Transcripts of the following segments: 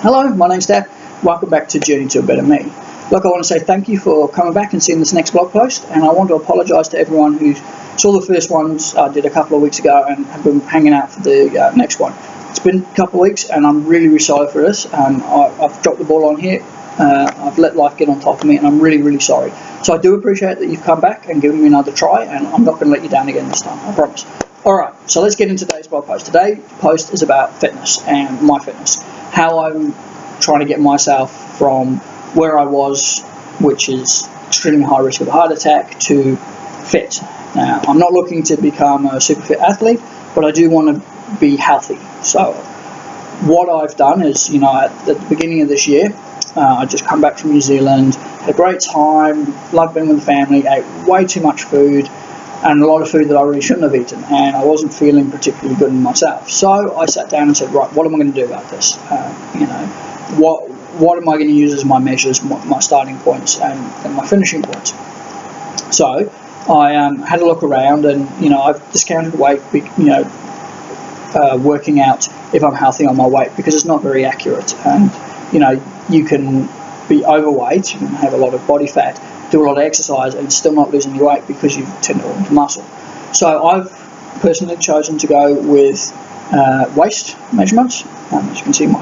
Hello, my name's Dad. Welcome back to Journey to a Better Me. Look, I want to say thank you for coming back and seeing this next blog post, and I want to apologise to everyone who saw the first ones I did a couple of weeks ago and have been hanging out for the next one. It's been a couple of weeks and I'm really sorry for this. I've dropped the ball on here. I've let life get on top of me and I'm really sorry. So I do appreciate that you've come back and given me another try, and I'm not going to let you down again this time, I promise. Alright, so let's get into today's blog post. Today's post is about fitness and my fitness. How I'm trying to get myself from where I was, which is extremely high risk of a heart attack, to fit. Now, I'm not looking to become a super fit athlete, but I do want to be healthy. So what I've done is, at the beginning of this year, I just come back from New Zealand, had a great time, loved being with the family, ate way too much food, and a lot of food that I really shouldn't have eaten, and I wasn't feeling particularly good in myself. So I sat down and said, right, what am I going to do about this? What am I going to use as my measures, my starting points, and my finishing points? So I had a look around, and I've discounted weight, working out if I'm healthy on my weight, because it's not very accurate. And you can be overweight, you can have a lot of body fat, do a lot of exercise, and still not lose any weight because you tend to go into muscle. So I've personally chosen to go with waist measurements. As you can see,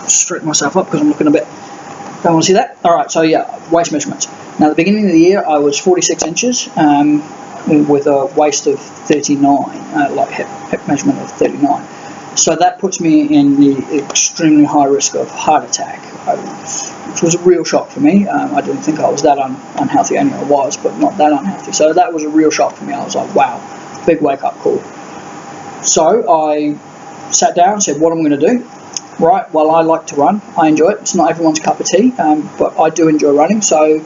straighten myself up because I'm looking a bit. Don't want to see that. All right, so yeah, waist measurements. Now, at the beginning of the year, I was 46 inches with a waist of 39, like hip measurement of 39. So that puts me in the extremely high risk of heart attack, which was a real shock for me. I didn't think I was that unhealthy. I knew I was, but not that unhealthy. So that was a real shock for me. I was like, wow, big wake-up call. So I sat down and said, what am I going to do? Right, well, I like to run. I enjoy it. It's not everyone's cup of tea, but I do enjoy running. So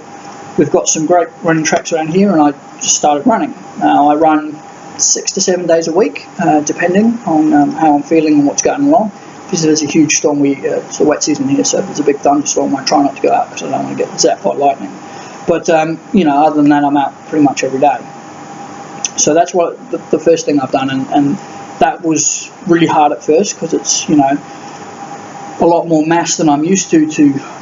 we've got some great running tracks around here, and I just started running. I run 6 to 7 days a week, depending on how I'm feeling and what's going along. Because there's a huge storm, it's the wet season here, so if there's a big thunderstorm, I try not to go out because I don't want to get zapped by lightning. But, other than that, I'm out pretty much every day. So that's what the first thing I've done, and that was really hard at first because it's, a lot more mass than I'm used to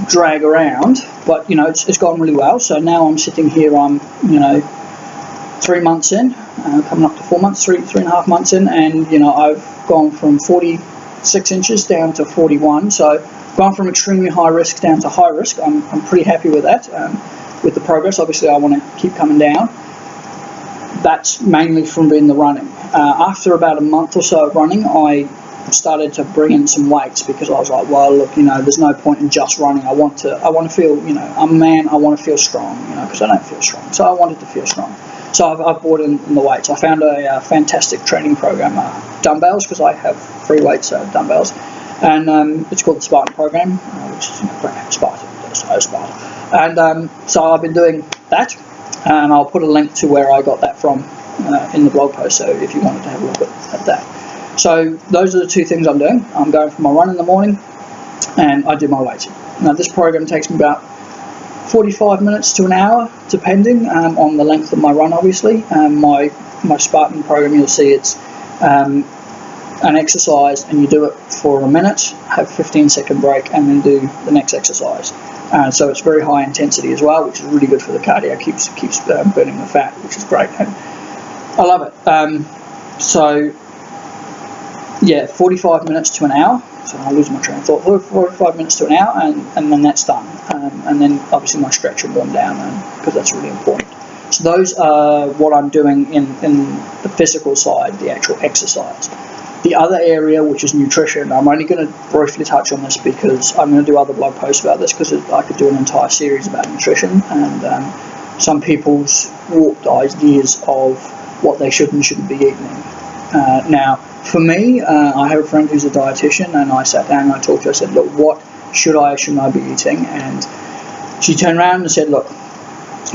drag around, but it's gone really well. So now I'm sitting here, I'm 3 months in, coming up to 4 months, three and a half months in, and I've gone from 46 inches down to 41. So gone from extremely high risk down to high risk. I'm pretty happy with that. With the progress, obviously I want to keep coming down. That's mainly from doing the running. After about a month or so of running, I started to bring in some weights because I was like, well, look, there's no point in just running. I want to feel, I'm a man, I want to feel strong, because I don't feel strong. So I wanted to feel strong. So I've bought in the weights. I found a fantastic training program, dumbbells, because I have free weights, dumbbells, and it's called the Spartan program, which is Spartan. And so I've been doing that, and I'll put a link to where I got that from in the blog post, so if you wanted to have a look at that. So those are the two things I'm doing. I'm going for my run in the morning, and I do my weights. Now this program takes me about 45 minutes to an hour, depending on the length of my run, obviously. My Spartan program, you'll see it's an exercise, and you do it for a minute, have a 15-second break, and then do the next exercise. So it's very high intensity as well, which is really good for the cardio. Keeps burning the fat, which is great. And I love it. So yeah, 45 minutes to an hour. So I'll lose my train of thought. 45 minutes to an hour, and then that's done. And then obviously my stretch and warm down, because that's really important. So those are what I'm doing in the physical side, the actual exercise. The other area, which is nutrition, I'm only going to briefly touch on this because I'm going to do other blog posts about this, because I could do an entire series about nutrition and some people's warped ideas of what they should and shouldn't be eating. Now, for me, I have a friend who's a dietitian, and I sat down and I talked to her. I said, look, what should I or shouldn't I be eating? And she turned around and said, look,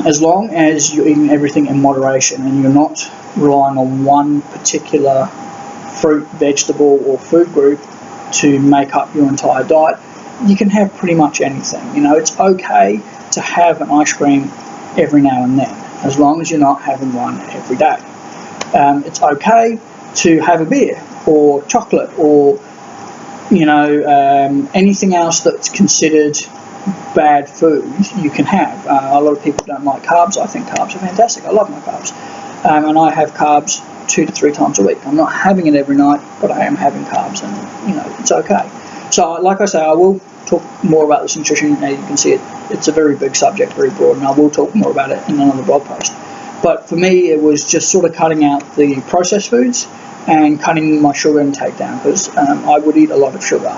as long as you're eating everything in moderation and you're not relying on one particular fruit, vegetable, or food group to make up your entire diet, you can have pretty much anything. It's okay to have an ice cream every now and then, as long as you're not having one every day. It's okay to have a beer or chocolate or anything else that's considered bad food you can have. A lot of people don't like carbs. I think carbs are fantastic. I love my carbs, and I have carbs 2 to 3 times a week. I'm not having it every night, but I am having carbs, and it's okay. So, like I say, I will talk more about this nutrition. Now you can see it's a very big subject, very broad, and I will talk more about it in another blog post. But for me, it was just sort of cutting out the processed foods and cutting my sugar intake down, because I would eat a lot of sugar.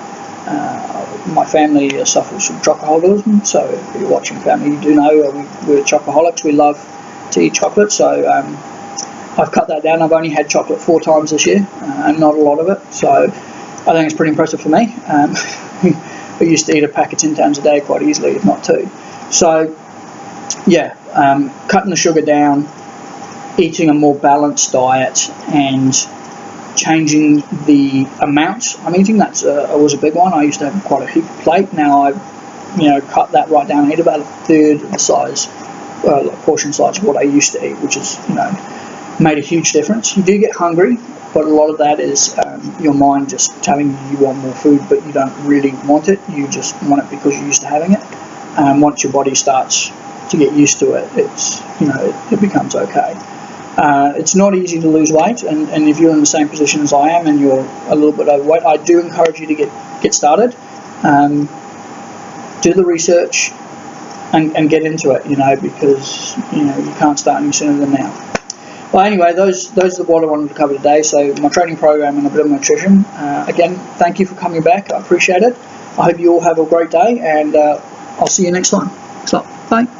My family suffers from chocoholism, so if you're watching family, you do know we're chocoholics. We love to eat chocolate, so I've cut that down. I've only had chocolate 4 times this year, and not a lot of it, so I think it's pretty impressive for me. I used to eat a pack of Tim Tams a day quite easily, if not 2. So yeah, cutting the sugar down, eating a more balanced diet, and changing the amounts I'm eating. That was a big one. I used to have quite a heap plate. Now I've cut that right down. I eat about 1/3 of the size, portion size of what I used to eat, which is made a huge difference. You do get hungry, but a lot of that is your mind just telling you want more food, but you don't really want it. You just want it because you're used to having it. Once your body starts to get used to it, it becomes okay. It's not easy to lose weight, and if you're in the same position as I am and you're a little bit overweight, I do encourage you to get started. Do the research and get into it, because you can't start any sooner than now. Well, anyway, those are what I wanted to cover today. So my training program and a bit of nutrition. Again, thank you for coming back. I appreciate it. I hope you all have a great day, and I'll see you next time. Thanks a lot. Bye.